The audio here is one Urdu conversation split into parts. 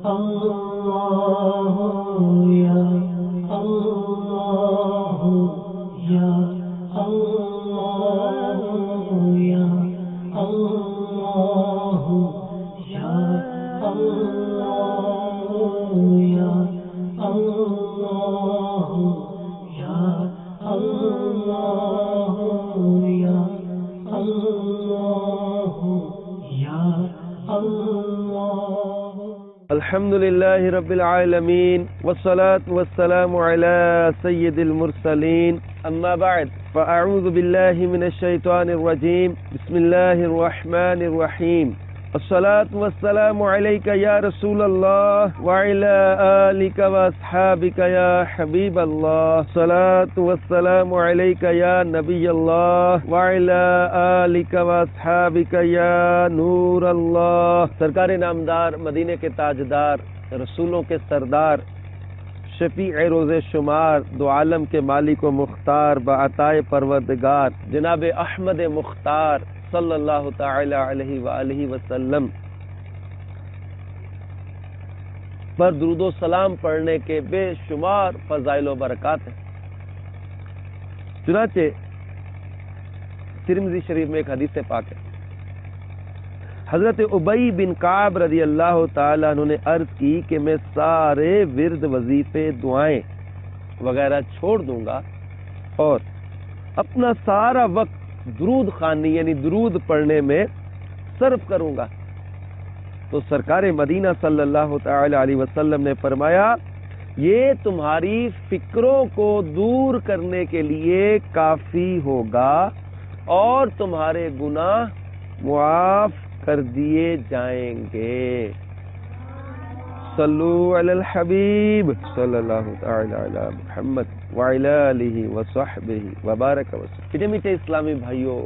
اللہ یا اللہ یا اللہ یا اللہ یا اللہ یا اللہ یا اللہ یا اللہ یا اللہ. الحمد لله رب العالمين والصلاة والسلام على سيد المرسلين أما بعد فأعوذ بالله من الشيطان الرجيم بسم الله الرحمن الرحيم. الصلاة والسلام عليك يا رسول الله وعلى آلك وأصحابك يا حبيب الله. الصلاة والسلام عليك يا نبي الله وعلى آلك وأصحابك يا نور الله. سرکار نامدار، مدینے کے تاجدار، رسولوں کے سردار، شفیع روز شمار، دو عالم کے مالک و مختار، بعطائے پروردگار جناب احمد مختار صلی اللہ تعالی علیہ وآلہ وسلم پر درود و سلام پڑھنے کے بے شمار فضائل و برکات ہیں. چنانچہ ترمذی شریف میں ایک حدیث پاک ہے، حضرت ابی بن کعب رضی اللہ تعالیٰ عنہ نے عرض کی کہ میں سارے ورد، وظیفے، دعائیں وغیرہ چھوڑ دوں گا اور اپنا سارا وقت درود خوانی یعنی درود پڑھنے میں صرف کروں گا. تو سرکار مدینہ صلی اللہ تعالی علیہ وسلم نے فرمایا یہ تمہاری فکروں کو دور کرنے کے لیے کافی ہوگا اور تمہارے گناہ معاف کر دیے جائیں گے. صلو علی الحبیب صلی اللہ تعالی علی محمد وعلی آلہ وصحبہ وبارک وسلم. میٹھے میٹھے اسلامی بھائیوں،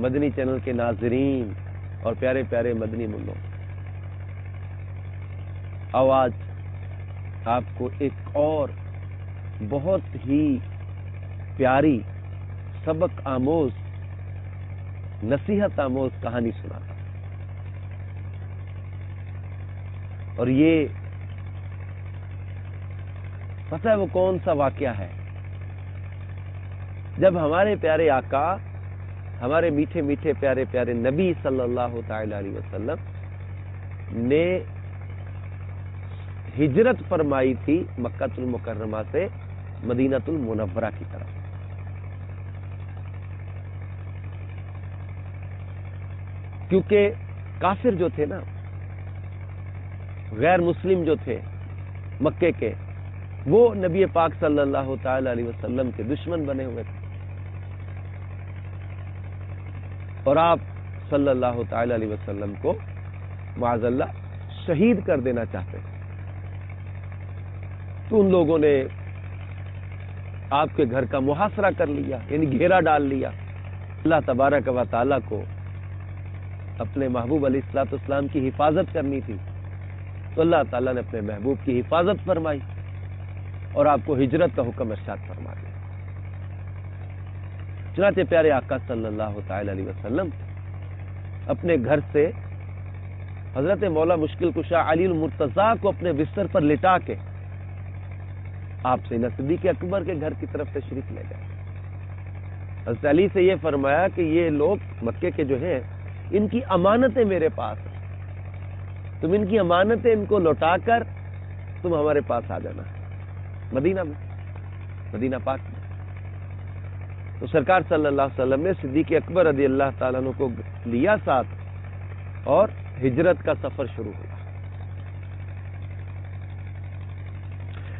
مدنی چینل کے ناظرین اور پیارے پیارے مدنی منوں، آج آپ کو ایک اور بہت ہی پیاری سبق آموز، نصیحت آموز کہانی سناتا ہوں. اور یہ پتہ ہے وہ کون سا واقعہ ہے جب ہمارے پیارے آقا، ہمارے میٹھے میٹھے پیارے پیارے نبی صلی اللہ تعالی علیہ وسلم نے ہجرت فرمائی تھی مکہ المکرمہ سے مدینہ المنورہ کی طرف. کیونکہ کافر جو تھے نا، غیر مسلم جو تھے مکے کے، وہ نبی پاک صلی اللہ تعالی علیہ وسلم کے دشمن بنے ہوئے تھے اور آپ صلی اللہ تعالی علیہ وسلم کو معاذ اللہ شہید کر دینا چاہتے تھے. تو ان لوگوں نے آپ کے گھر کا محاصرہ کر لیا، یعنی گھیرا ڈال لیا. اللہ تبارک و تعالی کو اپنے محبوب علیہ الصلوۃ والسلام کی حفاظت کرنی تھی، تو اللہ تعالیٰ نے اپنے محبوب کی حفاظت فرمائی اور آپ کو ہجرت کا حکم ارشاد فرما دیا. چنانچہ پیارے آقا صلی اللہ تعالی علیہ وسلم اپنے گھر سے حضرت مولا مشکل کشا علی المرتضیٰ کو اپنے بستر پر لٹا کے آپ سیدنا صدیق اکبر کے گھر کی طرف تشریف لے گئے. حضرت علی سے یہ فرمایا کہ یہ لوگ مکے کے جو ہیں ان کی امانتیں میرے پاس ہیں، تم ان کی امانتیں ان کو لوٹا کر تم ہمارے پاس آ جانا مدینہ میں، مدینہ پاک میں. تو سرکار صلی اللہ علیہ وسلم نے صدیق اکبر رضی اللہ تعالیٰ عنہ کو لیا ساتھ اور ہجرت کا سفر شروع ہوا.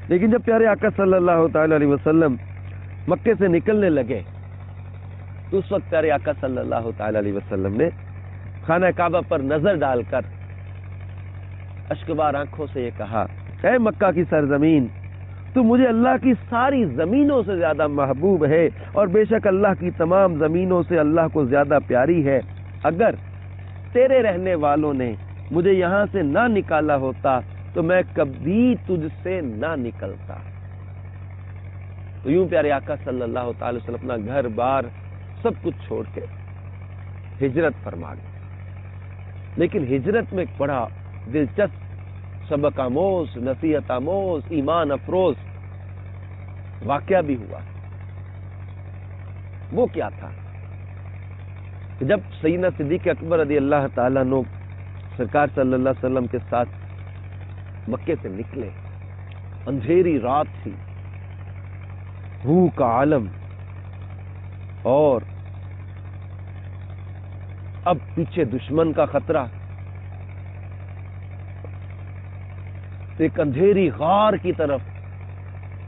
لیکن جب پیارے آقا صلی اللہ تعالی علیہ وسلم مکے سے نکلنے لگے تو اس وقت پیارے آقا صلی اللہ تعالی علیہ وسلم نے خانہ کعبہ پر نظر ڈال کر اشکبار آنکھوں سے یہ کہا، اے مکہ کی سرزمین، تو مجھے اللہ کی ساری زمینوں سے زیادہ محبوب ہے اور بے شک اللہ کی تمام زمینوں سے اللہ کو زیادہ پیاری ہے. اگر تیرے رہنے والوں نے مجھے یہاں سے نہ نکالا ہوتا تو میں کبھی تجھ سے نہ نکلتا. تو یوں پیارے آقا صلی اللہ تعالی وسلم اپنا گھر بار سب کچھ چھوڑ کے ہجرت فرما گئے. لیکن ہجرت میں ایک بڑا دلچسپ سبق آموز، نصیحت آموز، ایمان افروز واقعہ بھی ہوا۔ وہ کیا تھا کہ جب سیدنا صدیق اکبر رضی اللہ تعالیٰ عنہ سرکار صلی اللہ علیہ وسلم کے ساتھ مکے سے نکلے، اندھیری رات تھی، روح کا عالم، اور اب پیچھے دشمن کا خطرہ، ایک اندھیری غار کی طرف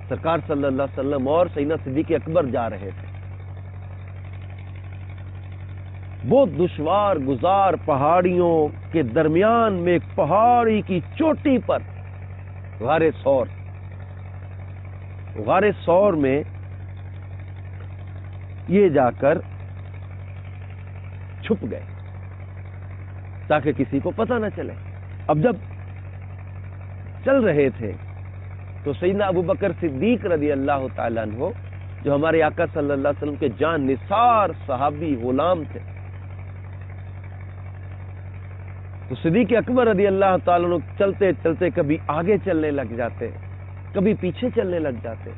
سرکار صلی اللہ علیہ وسلم اور سیدنا صدیق اکبر جا رہے تھے۔ بہت دشوار گزار پہاڑیوں کے درمیان میں ایک پہاڑی کی چوٹی پر غار ثور، غار ثور میں یہ جا کر چھپ گئے تاکہ کسی کو پتہ نہ چلے۔ اب جب چل رہے تھے تو سیدنا ابو بکر صدیق رضی اللہ تعالیٰ عنہ، جو ہمارے آقا صلی اللہ علیہ وسلم کے جان نثار صحابی غلام تھے، تو صدیق اکبر رضی اللہ تعالیٰ عنہ چلتے چلتے کبھی آگے چلنے لگ جاتے، کبھی پیچھے چلنے لگ جاتے،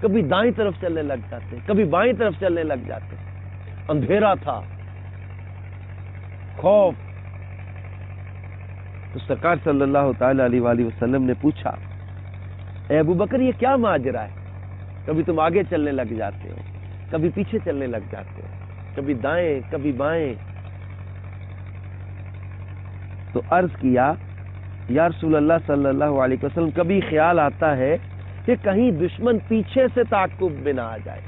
کبھی دائیں طرف چلنے لگ جاتے، کبھی بائیں طرف چلنے لگ جاتے۔ اندھیرا تھا، خوف۔ تو سرکار صلی اللہ تعالی علیہ وآلہ وسلم نے پوچھا، اے ابو بکر یہ کیا ماجرا ہے؟ کبھی تم آگے چلنے لگ جاتے ہو، کبھی پیچھے چلنے لگ جاتے ہو، کبھی دائیں کبھی بائیں۔ تو عرض کیا، یا رسول اللہ صلی اللہ علیہ وسلم کبھی خیال آتا ہے کہ کہیں دشمن پیچھے سے تعاقب میں نہ آ جائے،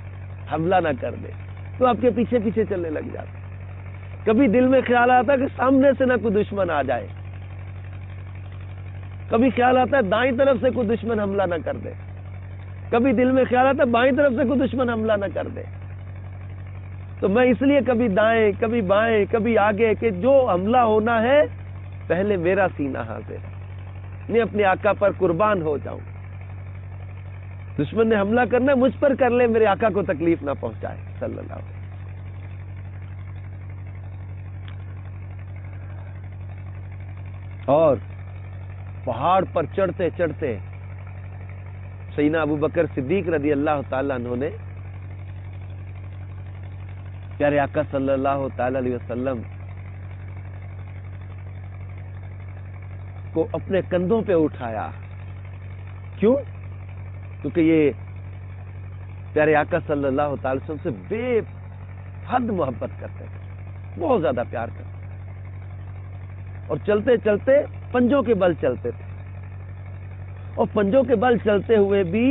حملہ نہ کر دے، تو آپ کے پیچھے پیچھے چلنے لگ جاتے۔ کبھی دل میں خیال آتا ہے کہ سامنے سے نہ کوئی دشمن آ جائے، کبھی خیال آتا ہے دائیں طرف سے کوئی دشمن حملہ نہ کر دے، کبھی دل میں خیال آتا ہے بائیں طرف سے کوئی دشمن حملہ نہ کر دے۔ تو میں اس لیے کبھی دائیں کبھی بائیں کبھی آگے کہ جو حملہ ہونا ہے پہلے میرا سینہ حاضر ہے، میں اپنے آقا پر قربان ہو جاؤں۔ دشمن نے حملہ کرنا ہے مجھ پر کر لے، میرے آقا کو تکلیف نہ پہنچائے صلی اللہ علیہ وسلم۔ اور پہاڑ پر چڑھتے چڑھتے سیدنا ابو بکر صدیق رضی اللہ تعالیٰ عنہ نے پیارے آقا صلی اللہ تعالی علیہ وسلم کو اپنے کندھوں پہ اٹھایا۔ کیوں؟ کیونکہ یہ پیارے آقا صلی اللہ تعالی وسلم سے بے حد محبت کرتے تھے، بہت زیادہ پیار کرتے تھے، اور چلتے چلتے پنجوں کے بل چلتے تھے، اور پنجوں کے بل چلتے ہوئے بھی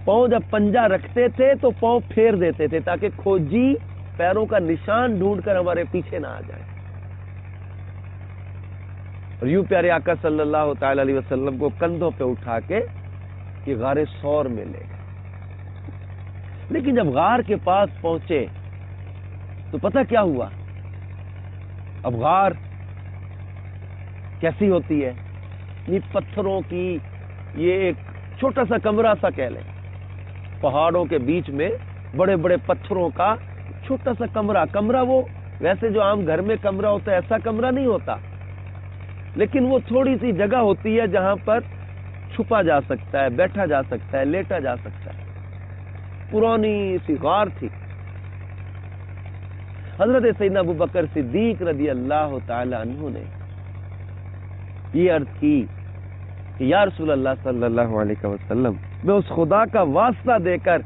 پاؤں جب پنجہ رکھتے تھے تو پاؤں پھیر دیتے تھے تاکہ کھوجی پیروں کا نشان ڈھونڈ کر ہمارے پیچھے نہ آ جائے۔ اور یوں پیارے آقا صلی اللہ تعالی علیہ وسلم کو کندھوں پہ اٹھا کے یہ غار ثور میں لے گئے۔ لیکن جب غار کے پاس پہنچے تو پتہ کیا ہوا؟ اب غار کیسی ہوتی ہے؟ یہ پتھروں کی یہ ایک چھوٹا سا کمرہ سا کہہ لیں، پہاڑوں کے بیچ میں بڑے بڑے پتھروں کا چھوٹا سا کمرہ وہ ویسے جو عام گھر میں کمرہ ہوتا ہے ایسا کمرہ نہیں ہوتا، لیکن وہ تھوڑی سی جگہ ہوتی ہے جہاں پر چھپا جا سکتا ہے، بیٹھا جا سکتا ہے، لیٹا جا سکتا ہے۔ پرانی سی غار تھی۔ حضرت سیدنا ابو بکر صدیق رضی اللہ تعالی عنہ نے یہ عرض کی کہ یا رسول اللہ صلی اللہ علیہ وسلم، میں اس خدا کا واسطہ دے کر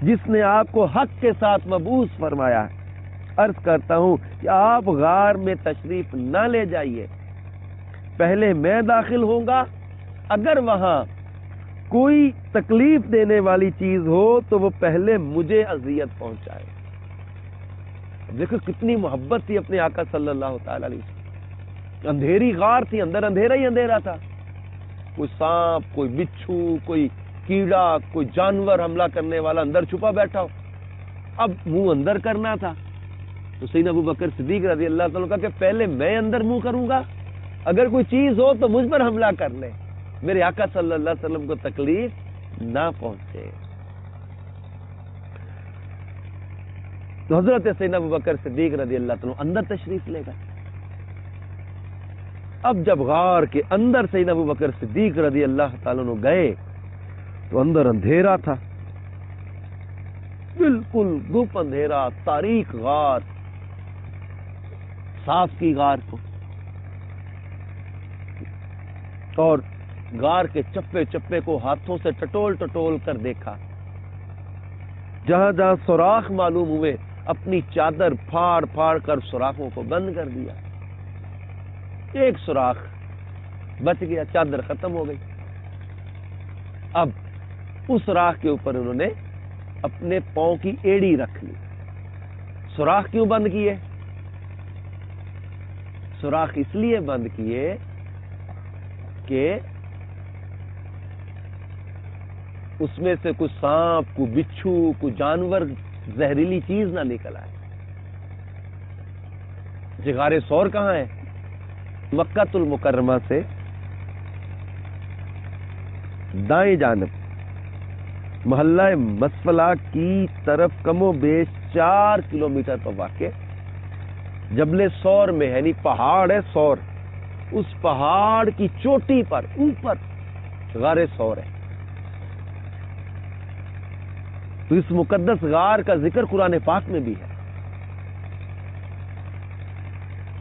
جس نے آپ کو حق کے ساتھ مبعوث فرمایا ہے، عرض کرتا ہوں کہ آپ غار میں تشریف نہ لے جائیے، پہلے میں داخل ہوں گا، اگر وہاں کوئی تکلیف دینے والی چیز ہو تو وہ پہلے مجھے اذیت پہنچائے۔ دیکھو کتنی محبت تھی اپنے آقا صلی اللہ تعالی علیہ وسلم۔ اندھیری غار تھی، اندر اندھیرا ہی اندھیرا تھا، کوئی سانپ، کوئی بچھو، کوئی کیڑا، کوئی جانور حملہ کرنے والا اندر چھپا بیٹھا ہو، اب منہ اندر کرنا تھا۔ تو سیدنا ابو بکر صدیق رضی اللہ تعالیٰ کہ پہلے میں اندر منہ کروں گا، اگر کوئی چیز ہو تو مجھ پر حملہ کر لے، میرے آقا صلی اللہ علیہ وسلم کو تکلیف نہ پہنچے۔ تو حضرت سیدنا ابو بکر صدیق رضی اللہ تعالیٰ اندر تشریف لے گئے۔ اب جب غار کے اندر سیدنا ابو بکر صدیق رضی اللہ تعالیٰ عنہ گئے تو اندر اندھیرا تھا، بالکل گپ اندھیرا، تاریک غار، صاف کی غار کو، اور غار کے چپے چپے کو ہاتھوں سے ٹٹول ٹٹول کر دیکھا، جہاں جہاں سوراخ معلوم ہوئے اپنی چادر پھاڑ پھاڑ کر سوراخوں کو بند کر دیا، ایک سوراخ بچ گیا، چادر ختم ہو گئی۔ اب اس سوراخ کے اوپر انہوں نے اپنے پاؤں کی ایڑی رکھ لی۔ سوراخ کیوں بند کیے؟ سوراخ اس لیے بند کیے کہ اس میں سے کچھ سانپ، کوئی بچھو، کوئی جانور، زہریلی چیز نہ نکل آئے۔ غار ثور کہاں ہے؟ مکہ المکرمہ سے دائیں جانب محلہ مسفلہ کی طرف کم و بیش 4 کلومیٹر پر واقع جبل ثور میں، یعنی پہاڑ ہے ثور، اس پہاڑ کی چوٹی پر اوپر غار ثور ہے۔ تو اس مقدس غار کا ذکر قرآن پاک میں بھی ہے۔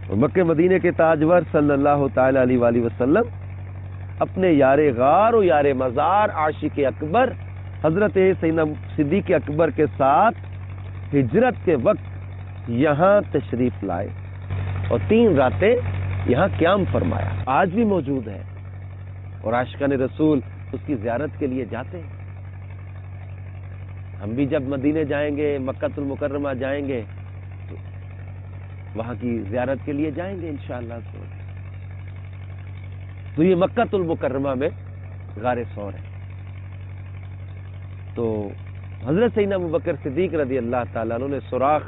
اور مکہ مدینے کے تاجور صلی اللہ تعالی علیہ وآلہ وسلم اپنے یار غار و یار مزار عاشق اکبر حضرت سیدنا صدیق اکبر کے ساتھ ہجرت کے وقت یہاں تشریف لائے اور 3 راتیں یہاں قیام فرمایا۔ آج بھی موجود ہے اور عاشقان رسول اس کی زیارت کے لیے جاتے ہیں۔ ہم بھی جب مدینے جائیں گے، مکہ المکرمہ جائیں گے تو وہاں کی زیارت کے لیے جائیں گے انشاءاللہ۔ تو یہ مکہ المکرمہ میں غار ثور ہے۔ تو حضرت سیدنا ابو بکر صدیق رضی اللہ تعالیٰ عنہ نے سوراخ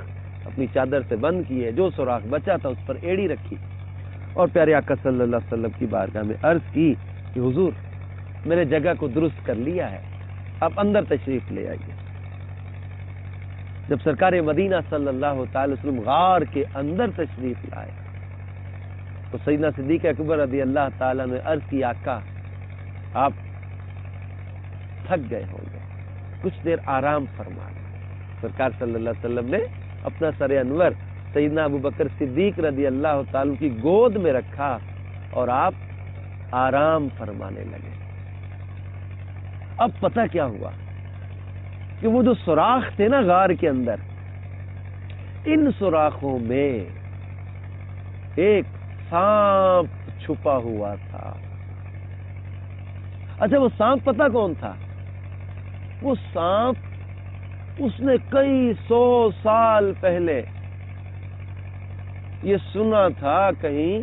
اپنی چادر سے بند کیے، جو سوراخ بچا تھا اس پر ایڑی رکھی اور پیارے آقا صلی اللہ علیہ وسلم کی بارگاہ میں عرض کی کہ حضور میں نے جگہ کو درست کر لیا ہے، آپ اندر تشریف لے آئیے۔ جب سرکار مدینہ صلی اللہ تعالی وسلم غار کے اندر تشریف لائے تو سیدنا صدیق اکبر رضی اللہ تعالیٰ نے عرض کی آقا آپ تھک گئے ہوں گے، کچھ دیر آرام فرما لیں۔ سرکار صلی اللہ علیہ وسلم نے اپنا سر انور سیدنا ابو بکر صدیق رضی اللہ تعالیٰ کی گود میں رکھا اور آپ آرام فرمانے لگے۔ اب پتہ کیا ہوا کہ وہ جو سوراخ تھے نا غار کے اندر، ان سوراخوں میں ایک سانپ چھپا ہوا تھا۔ اچھا وہ سانپ پتہ کون تھا؟ وہ سانپ اس نے کئی 100 سال پہلے یہ سنا تھا کہیں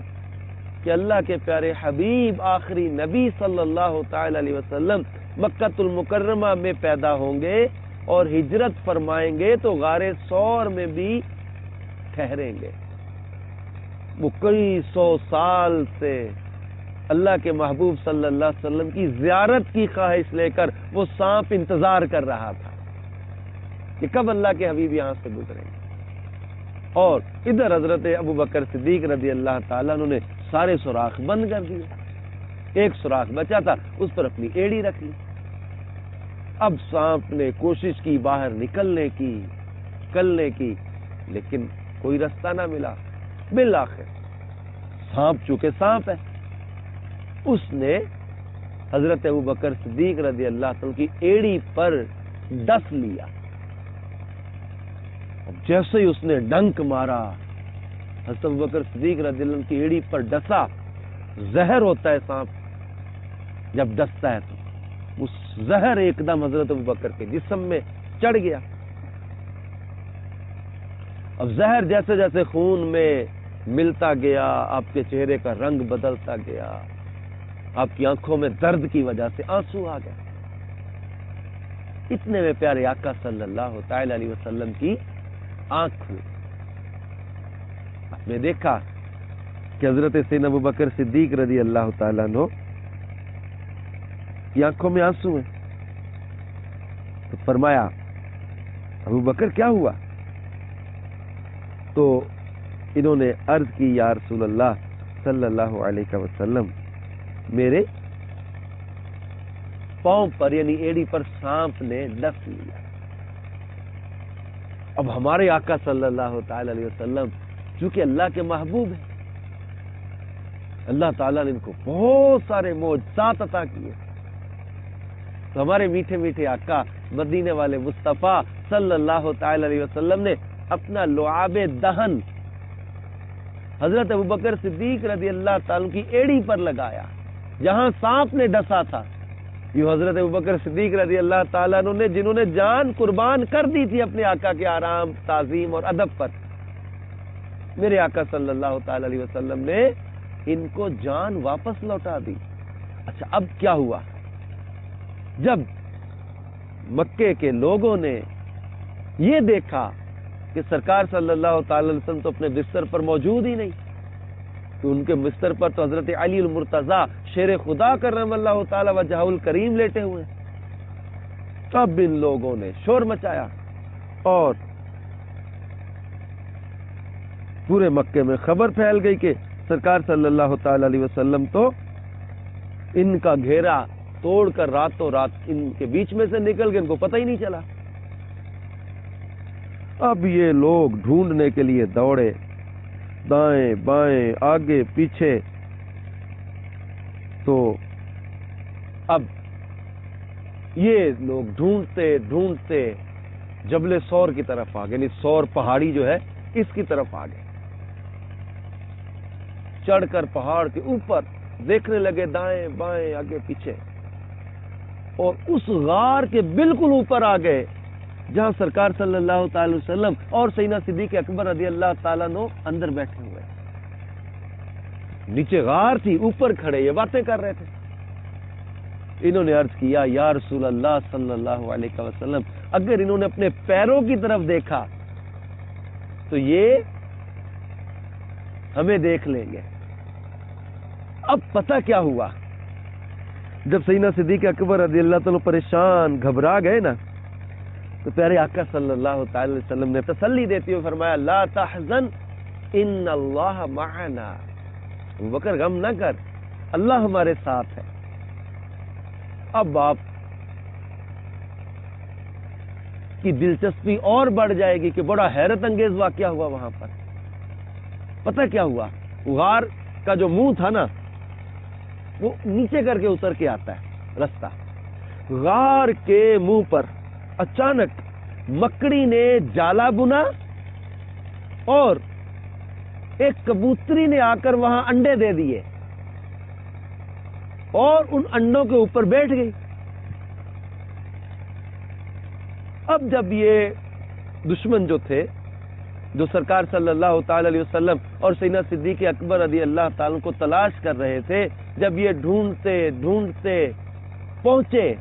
کہ اللہ کے پیارے حبیب آخری نبی صلی اللہ تعالی علیہ وسلم مکہ المکرمہ میں پیدا ہوں گے اور ہجرت فرمائیں گے تو غار ثور میں بھی ٹھہریں گے۔ وہ کئی 100 سال سے اللہ کے محبوب صلی اللہ علیہ وسلم کی زیارت کی خواہش لے کر وہ سانپ انتظار کر رہا تھا کہ کب اللہ کے حبیب یہاں سے گزریں گے۔ اور ادھر حضرت ابو بکر صدیق رضی اللہ تعالیٰ عنہ نے سارے سوراخ بند کر دیے، ایک سوراخ بچا تھا اس پر اپنی ایڑی رکھ لی۔ اب سانپ نے کوشش کی باہر نکلنے کی، لیکن کوئی رستہ نہ ملا۔ بالآخر سانپ چونکہ سانپ ہے، اس نے حضرت ابو بکر صدیق رضی اللہ تعالیٰ کی ایڑی پر ڈس لیا۔ جیسے ہی اس نے ڈنک مارا، حضرت ابو بکر صدیق رضی اللہ عنہ کی ایڑی پر ڈسا، زہر ہوتا ہے سانپ جب ڈستا ہے تو اس زہر ایک دم حضرت ابو بکر کے جسم میں چڑھ گیا۔ اب زہر جیسے جیسے خون میں ملتا گیا، آپ کے چہرے کا رنگ بدلتا گیا، آپ کی آنکھوں میں درد کی وجہ سے آنسو آ گئے۔ اتنے میں پیارے آقا صلی اللہ تعالی علیہ وسلم کی آنکھ کھلی۔ آپ نے دیکھا کہ حضرت سیدنا ابو بکر صدیق رضی اللہ تعالیٰ عنہ کی آنکھوں میں آنسو ہیں۔ تو فرمایا ابو بکر کیا ہوا؟ تو انہوں نے عرض کی یا رسول اللہ صلی اللہ علیہ وسلم میرے پاؤں پر یعنی ایڑی پر سانپ نے ڈس لیا. اب ہمارے آقا صلی اللہ تعالی علیہ وسلم چونکہ اللہ کے محبوب ہیں، اللہ تعالیٰ نے ان کو بہت سارے معجزات عطا کیے، تو ہمارے میٹھے میٹھے آقا مدینے والے مصطفیٰ صلی اللہ تعالی علیہ وسلم نے اپنا لعاب دہن حضرت ابوبکر صدیق رضی اللہ تعالیٰ کی ایڑی پر لگایا جہاں سانپ نے ڈسا تھا. یہ حضرت ابوبکر صدیق رضی اللہ تعالیٰ عنہ نے جنہوں نے جان قربان کر دی تھی اپنے آقا کے آرام، تعظیم اور ادب پر، میرے آقا صلی اللہ تعالی علیہ وسلم نے ان کو جان واپس لوٹا دی. اچھا اب کیا ہوا؟ جب مکے کے لوگوں نے یہ دیکھا کہ سرکار صلی اللہ تعالی علیہ وسلم تو اپنے بستر پر موجود ہی نہیں، تو ان کے بستر پر تو حضرت علی المرتضیٰ شیر خدا کرم اللہ تعالی وجہہ الکریم لیٹے ہوئے، تب ان لوگوں نے شور مچایا اور پورے مکے میں خبر پھیل گئی کہ سرکار صلی اللہ تعالی علیہ وسلم تو ان کا گھیرا توڑ کر راتوں رات ان کے بیچ میں سے نکل گئے، ان کو پتہ ہی نہیں چلا. اب یہ لوگ ڈھونڈنے کے لیے دوڑے، دائیں بائیں آگے پیچھے. تو اب یہ لوگ ڈھونڈتے ڈھونڈتے جبل سور کی طرف آ گئے، یعنی سور پہاڑی جو ہے اس کی طرف آ گئے. چڑھ کر پہاڑ کے اوپر دیکھنے لگے دائیں بائیں آگے پیچھے، اور اس غار کے بالکل اوپر آ گئے جہاں سرکار صلی اللہ تعالی وسلم اور سیدنا صدیق اکبر رضی اللہ تعالیٰ عنہ اندر بیٹھے ہوئے. نیچے غار تھی، اوپر کھڑے یہ باتیں کر رہے تھے. انہوں نے عرض کیا یا رسول اللہ صلی اللہ علیہ وسلم، اگر انہوں نے اپنے پیروں کی طرف دیکھا تو یہ ہمیں دیکھ لیں گے. اب پتہ کیا ہوا؟ جب سیدنا صدیق اکبر رضی اللہ تعالیٰ پریشان گھبرا گئے نا، تو پیارے آقا صلی اللہ تعالی علیہ وسلم نے تسلی دیتے ہوئے فرمایا لا تحزن ان اللہ معنا، ابوبکر غم نہ کر، اللہ ہمارے ساتھ ہے. اب آپ کی دلچسپی اور بڑھ جائے گی کہ بڑا حیرت انگیز واقعہ ہوا وہاں پر. پتہ کیا ہوا؟ غار کا جو منہ تھا نا وہ نیچے کر کے اتر کے آتا ہے رستہ. غار کے منہ پر اچانک مکڑی نے جالا بنا اور ایک کبوتری نے آ کر وہاں انڈے دے دیے اور ان انڈوں کے اوپر بیٹھ گئی. اب جب یہ دشمن جو تھے جو سرکار صلی اللہ تعالی علیہ وسلم اور سیدنا صدیق اکبر رضی اللہ تعالیٰ کو تلاش کر رہے تھے، جب یہ ڈھونڈتے ڈھونڈتے پہنچے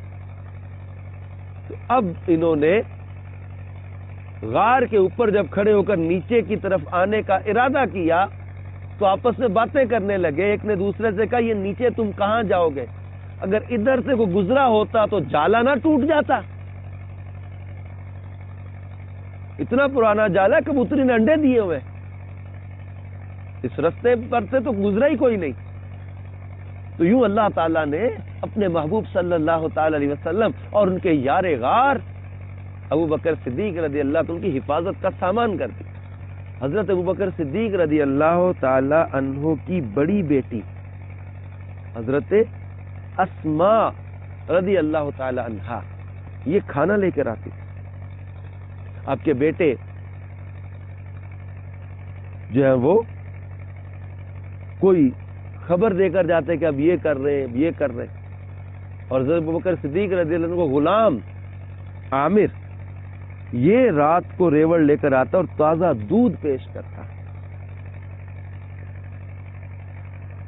تو اب انہوں نے غار کے اوپر جب کھڑے ہو کر نیچے کی طرف آنے کا ارادہ کیا تو آپس میں باتیں کرنے لگے. ایک نے دوسرے سے کہا یہ نیچے تم کہاں جاؤ گے؟ اگر ادھر سے کوئی گزرا ہوتا تو جالا نہ ٹوٹ جاتا، اتنا پرانا جالا کبوتری نے انڈے دیے ہوئے، اس رستے پر سے تو گزرا ہی کوئی نہیں. تو یوں اللہ تعالیٰ نے اپنے محبوب صلی اللہ تعالی علیہ وسلم اور ان کے یار غار ابوبکر صدیق رضی اللہ عنہ کی حفاظت کا سامان کر دیا. حضرت ابوبکر صدیق رضی اللہ تعالی عنہ کی بڑی بیٹی حضرت اسماء رضی اللہ تعالی عنہا یہ کھانا لے کر آتی تھی. آپ کے بیٹے جو ہے وہ کوئی خبر دے کر جاتے کہ اب یہ کر رہے اب یہ کر رہے، اور حضرت ابوبکر صدیق رضی اللہ عنہ کو غلام عامر یہ رات کو ریوڑ لے کر آتا اور تازہ دودھ پیش کرتا.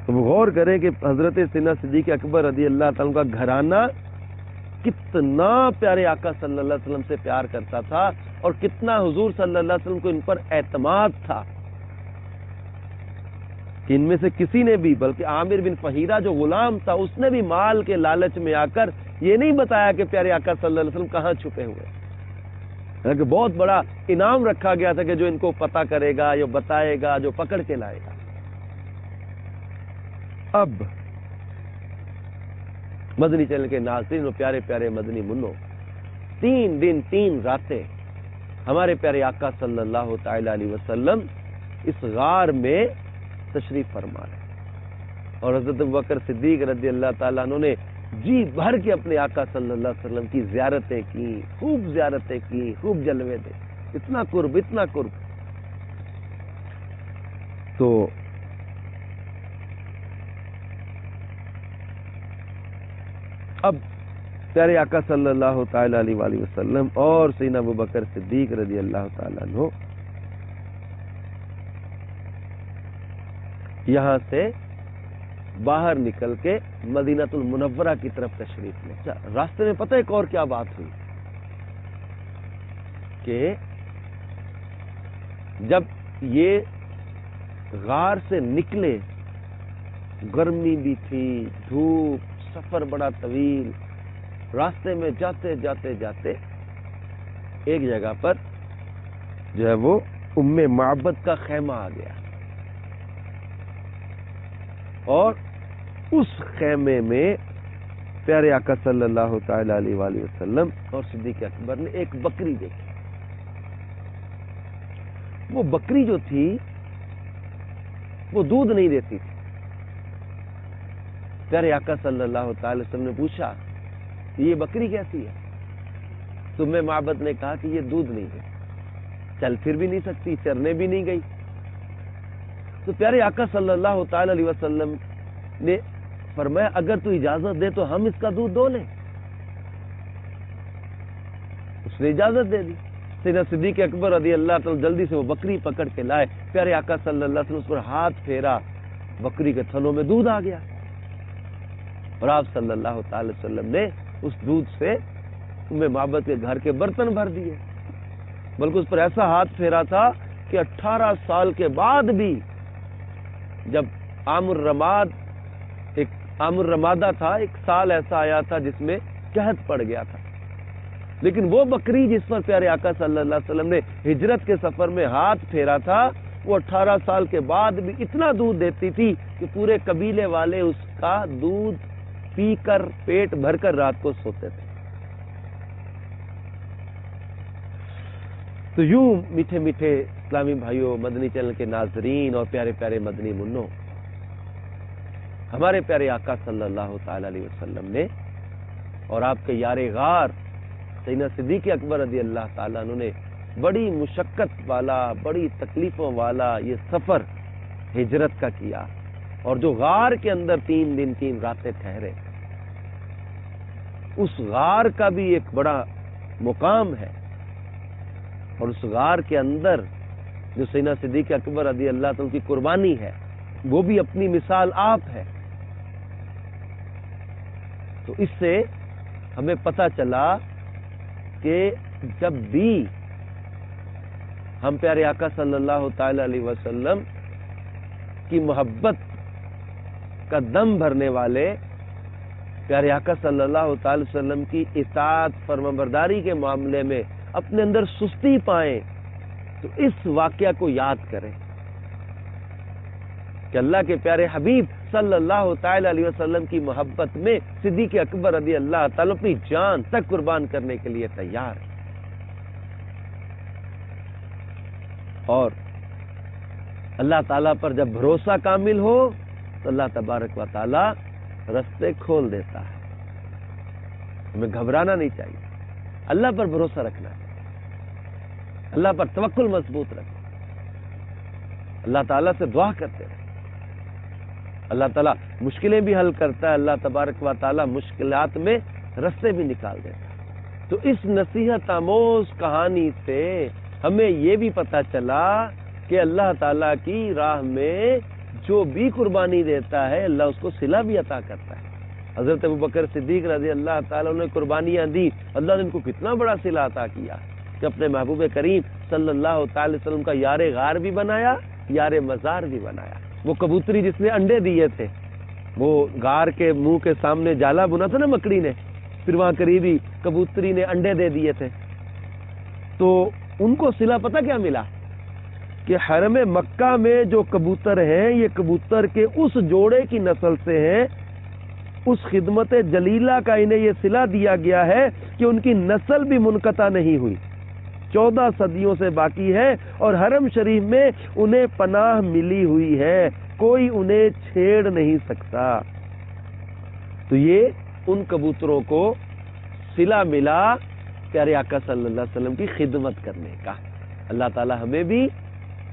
تو وہ غور کریں کہ حضرت سیدنا صدیق اکبر رضی اللہ تعالیٰ کا گھرانہ کتنا پیارے آقا صلی اللہ علیہ وسلم سے پیار کرتا تھا اور کتنا حضور صلی اللہ علیہ وسلم کو ان پر اعتماد تھا کہ ان میں سے کسی نے بھی، بلکہ عامر بن فہیرہ جو غلام تھا اس نے بھی مال کے لالچ میں آ کر یہ نہیں بتایا کہ پیارے آقا صلی اللہ علیہ وسلم کہاں چھپے ہوئے، کہ بہت بڑا انعام رکھا گیا تھا کہ جو ان کو پتہ کرے گا، جو بتائے گا، جو پکڑ کے لائے گا. اب مدنی چینل کے ناظرین اور پیارے پیارے مدنی منوں، 3 دن 3 راتیں ہمارے پیارے آقا صلی اللہ تعالی علیہ وسلم اس غار میں تشریف فرما رہے ہیں، اور حضرت ابوبکر صدیق رضی اللہ تعالیٰ عنہ نے جی بھر کے اپنے آقا صلی اللہ علیہ وسلم کی زیارتیں کی، خوب زیارتیں کی، خوب جلوے دے، اتنا قرب اتنا قرب۔ تو اب پیارے آقا صلی اللہ تعالی علیہ وآلہ وسلم اور سیدنا ابوبکر صدیق رضی اللہ تعالیٰ عنہ یہاں سے باہر نکل کے مدینہ المنورہ کی طرف تشریف لے۔ راستے میں پتہ ایک اور کیا بات ہوئی کہ جب یہ غار سے نکلے، گرمی بھی تھی، دھوپ، سفر بڑا طویل، راستے میں جاتے جاتے جاتے ایک جگہ پر جو ہے وہ ام معبد کا خیمہ آ گیا، اور اس خیمے میں پیارے آقا صلی اللہ تعالی علیہ وآلہ وسلم اور صدیق اکبر نے ایک بکری دیکھی۔ وہ بکری جو تھی وہ دودھ نہیں دیتی تھی۔ پیارے آقا صلی اللہ تعالی وسلم نے پوچھا یہ بکری کیسی ہے؟ تو ام معبد نے کہا کہ یہ دودھ نہیں دیتی، چل پھر بھی نہیں سکتی، چرنے بھی نہیں گئی۔ تو پیارے آقا صلی اللہ تعالی علیہ وسلم نے فرمایا اگر تو اجازت دے تو ہم اس کا دودھ دو لیں۔ اس نے اجازت دے دی۔ سیدنا صدیق اکبر رضی اللہ تعالی جلدی سے وہ بکری پکڑ کے لائے، پیارے آقا صلی اللہ علیہ وسلم اس پر ہاتھ پھیرا، بکری کے تھنوں میں دودھ آ گیا، اور آپ صلی اللہ تعالی وسلم نے اس دودھ سے ام معبد کے گھر کے برتن بھر دیے، بلکہ اس پر ایسا ہاتھ پھیرا تھا کہ 18 سال کے بعد بھی، جب عام الرمادہ تھا، ایک سال ایسا آیا تھا جس میں قحط پڑ گیا تھا، لیکن وہ بکری جس پر پیارے آقا صلی اللہ علیہ وسلم نے ہجرت کے سفر میں ہاتھ پھیرا تھا، وہ 18 سال کے بعد بھی اتنا دودھ دیتی تھی کہ پورے قبیلے والے اس کا دودھ پی کر پیٹ بھر کر رات کو سوتے تھے۔ تو یوں میٹھے میٹھے اسلامی بھائیوں، مدنی چینل کے ناظرین اور پیارے پیارے مدنی منوں، ہمارے پیارے آقا صلی اللہ تعالی علیہ وسلم نے اور آپ کے یار غار سیدنا صدیق اکبر رضی اللہ تعالیٰ عنہ نے بڑی مشقت والا، بڑی تکلیفوں والا یہ سفر ہجرت کا کیا، اور جو غار کے اندر 3 دن 3 راتیں ٹھہرے، اس غار کا بھی ایک بڑا مقام ہے، اور اس غار کے اندر جو سیدنا صدیق اکبر رضی اللہ تعالیٰ کی قربانی ہے وہ بھی اپنی مثال آپ ہے۔ تو اس سے ہمیں پتہ چلا کہ جب بھی ہم پیارے آقا صلی اللہ تعالی علیہ وسلم کی محبت کا دم بھرنے والے، پیارے آقا صلی اللہ تعالی وسلم کی اطاعت فرمانبرداری کے معاملے میں اپنے اندر سستی پائیں، تو اس واقعہ کو یاد کریں کہ اللہ کے پیارے حبیب صلی اللہ تعالی علیہ وسلم کی محبت میں صدیق اکبر رضی اللہ تعالیٰ اپنی جان تک قربان کرنے کے لیے تیار ہے، اور اللہ تعالیٰ پر جب بھروسہ کامل ہو تو اللہ تبارک و تعالیٰ رستے کھول دیتا ہے۔ ہمیں گھبرانا نہیں چاہیے، اللہ پر بھروسہ رکھنا ہے، اللہ پر توکل مضبوط رکھنا، اللہ تعالیٰ سے دعا کرتے رہے، اللہ تعالیٰ مشکلیں بھی حل کرتا ہے، اللہ تبارک و تعالیٰ مشکلات میں رستے بھی نکال دیتا ہے۔ تو اس نصیحت آموز کہانی سے ہمیں یہ بھی پتہ چلا کہ اللہ تعالیٰ کی راہ میں جو بھی قربانی دیتا ہے اللہ اس کو صلہ بھی عطا کرتا ہے۔ حضرت ابوبکر صدیق رضی اللہ تعالیٰ نے قربانیاں دی، اللہ نے ان کو کتنا بڑا صلہ عطا کیا کہ اپنے محبوب کریم صلی اللہ تعالی وسلم کا یار غار بھی بنایا، یار مزار بھی بنایا۔ وہ کبوتری جس نے انڈے دیے تھے، وہ غار کے منہ کے سامنے جالا بنا تھا نا مکڑی نے، پھر وہاں قریبی کبوتری نے انڈے دے دیے تھے، تو ان کو صلہ پتہ کیا ملا کہ حرم مکہ میں جو کبوتر ہیں یہ کبوتر کے اس جوڑے کی نسل سے ہیں، اس خدمت جلیلہ کا انہیں یہ صلہ دیا گیا ہے کہ ان کی نسل بھی منقطع نہیں ہوئی، 14 صدیوں سے باقی ہے، اور حرم شریف میں انہیں پناہ ملی ہوئی ہے، کوئی انہیں چھیڑ نہیں سکتا۔ تو یہ ان کبوتروں کو صلہ ملا پیارے آقا صلی اللہ علیہ وسلم کی خدمت کرنے کا۔ اللہ تعالی ہمیں بھی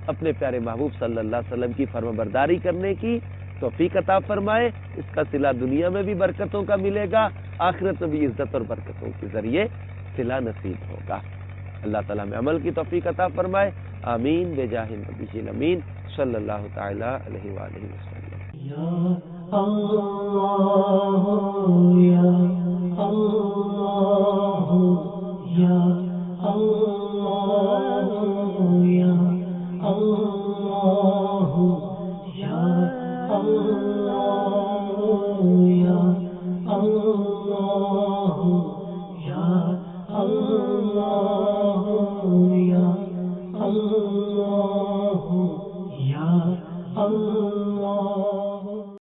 اپنے پیارے محبوب صلی اللہ علیہ وسلم کی فرما برداری کرنے کی توفیق عطا فرمائے، اس کا صلہ دنیا میں بھی برکتوں کا ملے گا، آخرت میں بھی عزت اور برکتوں کے ذریعے صلہ نصیب ہوگا۔ اللہ تعالیٰ ہمیں عمل کی توفیق عطا فرمائے، آمین بجاہ النبی الامین صلی اللہ تعالی علیہ وآلہ وسلم۔ یا اللہ یا اللہ یا اللہ یا اللہ یا اللہ یا اللہ یا اللہ یا اللہ یا اللہ